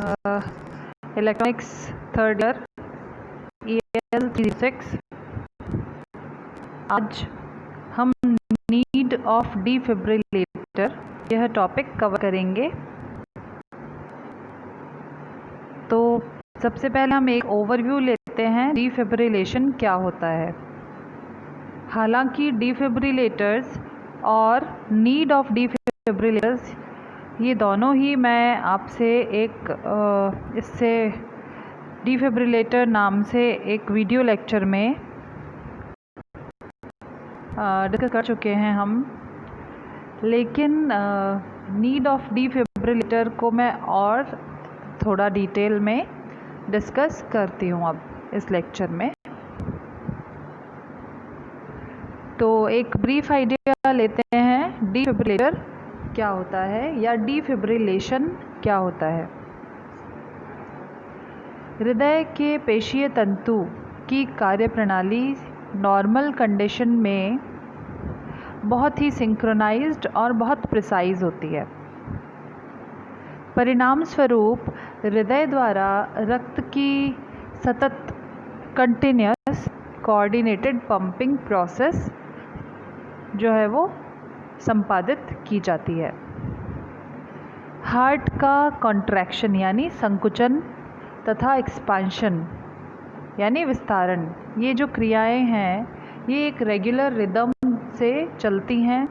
Electronics third year EL 36। आज हम need of defibrillator यह टॉपिक कवर करेंगे। तो सबसे पहले हम एक ओवरव्यू लेते हैं, डिफिब्रिलेशन क्या होता है। हालांकि डिफिब्रिलेटर्स और नीड ऑफ डिफिब्रिलेटर्स ये दोनों ही मैं आपसे इससे डिफिब्रिलेटर नाम से एक वीडियो लेक्चर में डिस्कस कर चुके हैं हम, लेकिन नीड ऑफ डिफिब्रिलेटर को मैं और थोड़ा डिटेल में डिस्कस करती हूँ अब इस लेक्चर में। तो एक ब्रीफ आइडिया लेते हैं, डिफिब्रिलेटर क्या होता है या डिफिब्रिलेशन क्या होता है। हृदय के पेशीय तंतु की कार्यप्रणाली नॉर्मल कंडीशन में बहुत ही सिंक्रोनाइज्ड और बहुत प्रिसाइज होती है। परिणाम स्वरूप हृदय द्वारा रक्त की सतत कंटिन्यूस कोऑर्डिनेटेड पंपिंग प्रोसेस जो है वो संपादित की जाती है। हार्ट का कॉन्ट्रैक्शन यानी संकुचन तथा एक्सपांशन यानी विस्तारण, ये जो क्रियाएं हैं ये एक रेगुलर रिदम से चलती हैं।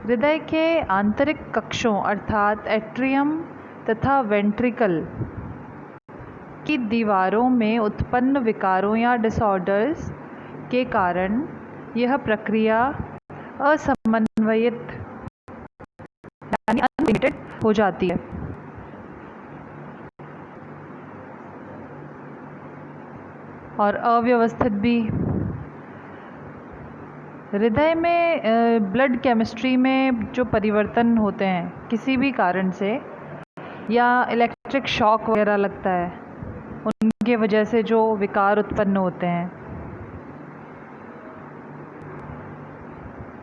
हृदय के आंतरिक कक्षों अर्थात एट्रियम तथा वेंट्रिकल की दीवारों में उत्पन्न विकारों या डिसऑर्डर्स के कारण यह प्रक्रिया असमन्वयित यानी अनलिमिटेड हो जाती है और अव्यवस्थित भी। हृदय में ब्लड केमिस्ट्री में जो परिवर्तन होते हैं किसी भी कारण से, या इलेक्ट्रिक शॉक वगैरह लगता है, उनके वजह से जो विकार उत्पन्न होते हैं,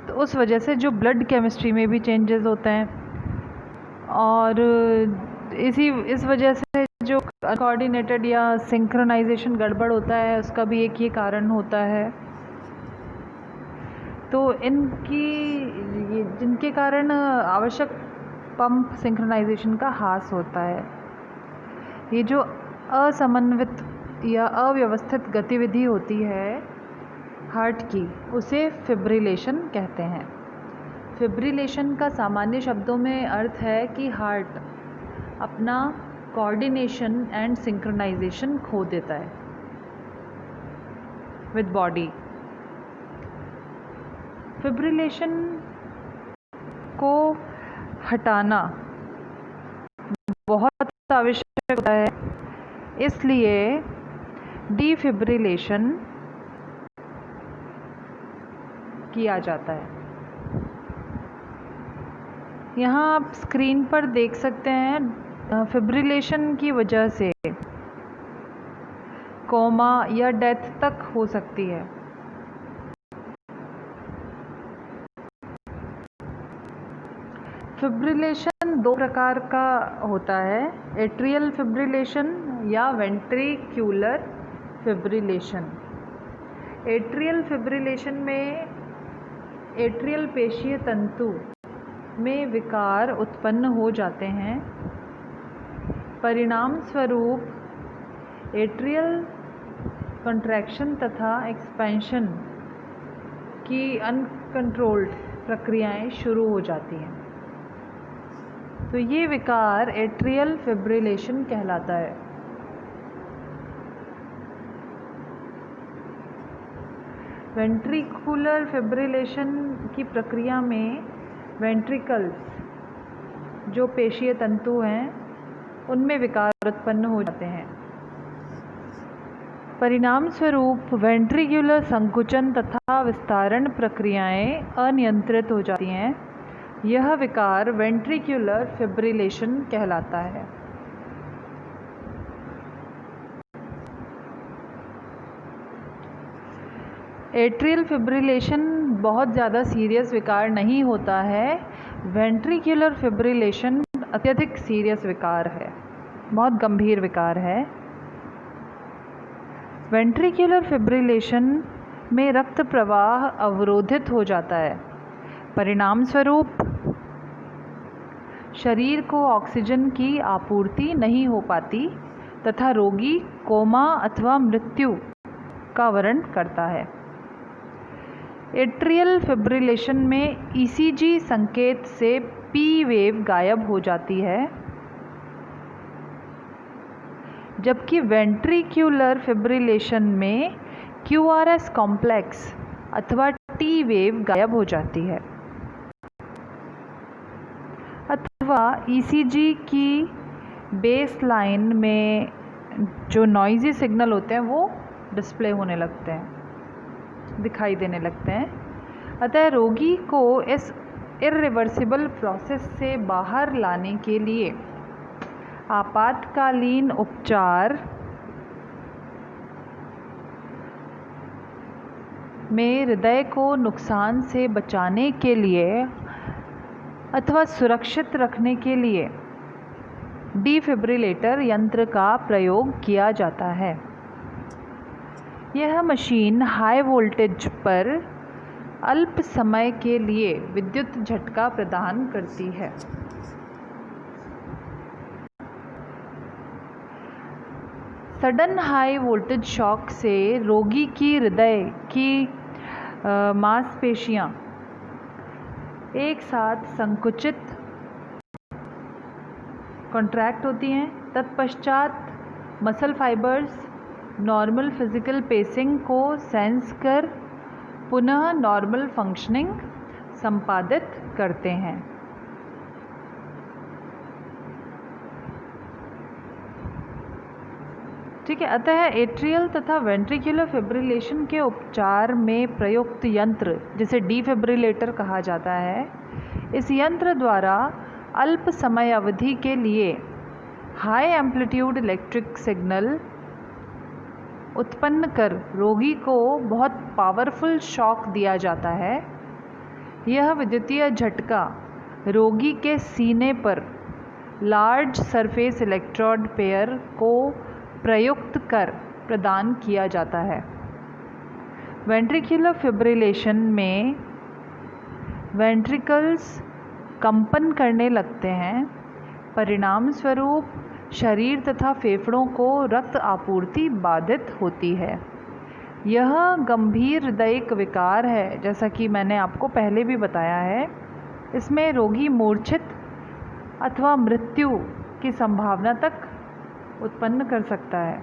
तो उस वजह से जो ब्लड केमिस्ट्री में भी चेंजेस होते हैं और इस वजह से जो कोऑर्डिनेटेड या सिंक्रोनाइजेशन गड़बड़ होता है उसका भी एक ही कारण होता है। तो जिनके कारण आवश्यक पंप सिंक्रोनाइजेशन का ह्रास होता है। ये जो असमन्वित या अव्यवस्थित गतिविधि होती है हार्ट की, उसे फिब्रिलेशन कहते हैं। फिब्रिलेशन का सामान्य शब्दों में अर्थ है कि हार्ट अपना कोऑर्डिनेशन एंड सिंक्रोनाइजेशन खो देता है विद बॉडी। फिब्रिलेशन को हटाना बहुत आवश्यक होता है, इसलिए डिफिब्रिलेशन किया जाता है। यहाँ आप स्क्रीन पर देख सकते हैं, फिब्रिलेशन की वजह से कोमा या डेथ तक हो सकती है। फिब्रिलेशन दो प्रकार का होता है, एट्रियल फिब्रिलेशन या वेंट्रिक्युलर फिब्रिलेशन। एट्रियल फिब्रिलेशन में एट्रियल पेशीय तंतु में विकार उत्पन्न हो जाते हैं। परिणाम स्वरूप एट्रियल कॉन्ट्रैक्शन तथा एक्सपेंशन की अनकंट्रोल्ड प्रक्रियाएं शुरू हो जाती हैं। तो ये विकार एट्रियल फिब्रिलेशन कहलाता है। वेंट्रिकुलर फिब्रिलेशन की प्रक्रिया में वेंट्रिकल्स जो पेशीय तंतु हैं उनमें विकार उत्पन्न हो जाते हैं। परिणाम स्वरूप वेंट्रिकुलर संकुचन तथा विस्तारण प्रक्रियाएं अनियंत्रित हो जाती हैं। यह विकार वेंट्रिकुलर फिब्रिलेशन कहलाता है। एट्रियल फिब्रिलेशन बहुत ज़्यादा सीरियस विकार नहीं होता है। वेंट्रिकुलर फिब्रिलेशन अत्यधिक सीरियस विकार है। बहुत गंभीर विकार है। वेंट्रिकुलर फिब्रिलेशन में रक्त प्रवाह अवरोधित हो जाता है। परिणाम स्वरूप शरीर को ऑक्सीजन की आपूर्ति नहीं हो पाती तथा रोगी कोमा अथवा मृत्यु का वर्ण करता है। एट्रियल फिब्रिलेशन में ईसीजी संकेत से पी वेव गायब हो जाती है, जबकि वेंट्रिकुलर फिब्रिलेशन में क्यूआरएस कॉम्प्लेक्स अथवा टी वेव गायब हो जाती है, अथवा ईसीजी की बेस लाइन में जो नॉइज़ी सिग्नल होते हैं वो डिस्प्ले होने लगते हैं, दिखाई देने लगते हैं। अतः रोगी को इस इर्रिवर्सिबल प्रोसेस से बाहर लाने के लिए आपातकालीन उपचार में हृदय को नुकसान से बचाने के लिए अथवा सुरक्षित रखने के लिए डिफिब्रिलेटर यंत्र का प्रयोग किया जाता है। यह मशीन हाई वोल्टेज पर अल्प समय के लिए विद्युत झटका प्रदान करती है। सडन हाई वोल्टेज शॉक से रोगी की हृदय की मांसपेशियां एक साथ संकुचित कॉन्ट्रैक्ट होती हैं। तत्पश्चात muscle fibres normal physical pacing को सेंस कर पुनः नॉर्मल फंक्शनिंग संपादित करते हैं। ठीक है। अतः एट्रियल तथा वेंट्रिकुलर फिब्रिलेशन के उपचार में प्रयुक्त यंत्र जिसे डिफिब्रिलेटर कहा जाता है, इस यंत्र द्वारा अल्प समय अवधि के लिए हाई एम्पलीट्यूड इलेक्ट्रिक सिग्नल उत्पन्न कर रोगी को बहुत पावरफुल शॉक दिया जाता है। यह विद्युतीय झटका रोगी के सीने पर लार्ज सरफेस इलेक्ट्रोड पेयर को प्रयुक्त कर प्रदान किया जाता है। वेंट्रिकुलर फिब्रिलेशन में वेंट्रिकल्स कंपन करने लगते हैं। परिणाम स्वरूप शरीर तथा फेफड़ों को रक्त आपूर्ति बाधित होती है। यह गंभीर हृदयिक विकार है, जैसा कि मैंने आपको पहले भी बताया है। इसमें रोगी मूर्छित अथवा मृत्यु की संभावना तक उत्पन्न कर सकता है।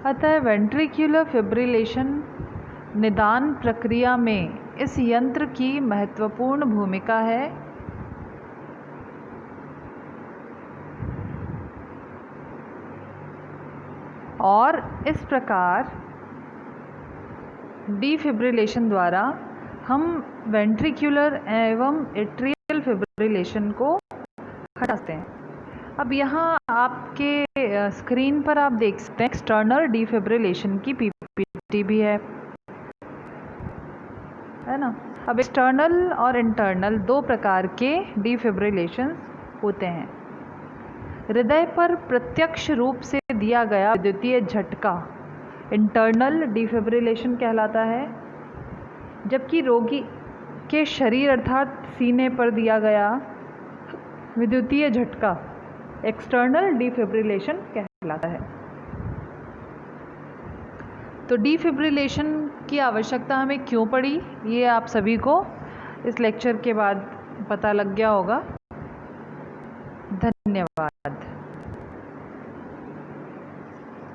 अतः वेंट्रिकुलर फिब्रिलेशन निदान प्रक्रिया में इस यंत्र की महत्वपूर्ण भूमिका है। और इस प्रकार डिफिब्रिलेशन द्वारा हम वेंट्रिकुलर एवं एट्रियल फिब्रिलेशन को हटा सकते हैं। अब यहाँ आपके स्क्रीन पर आप देख सकते हैं एक्सटर्नल डिफिब्रिलेशन की पीपीटी भी है ना। अब एक्सटर्नल और इंटरनल दो प्रकार के डिफिब्रिलेशन होते हैं। हृदय पर प्रत्यक्ष रूप से दिया गया विद्युतीय झटका इंटरनल डिफिब्रिलेशन कहलाता है, जबकि रोगी के शरीर अर्थात सीने पर दिया गया विद्युतीय झटका एक्सटर्नल डिफिब्रिलेशन कहलाता है। तो डिफिब्रिलेशन की आवश्यकता हमें क्यों पड़ी, ये आप सभी को इस लेक्चर के बाद पता लग गया होगा। धन्यवाद।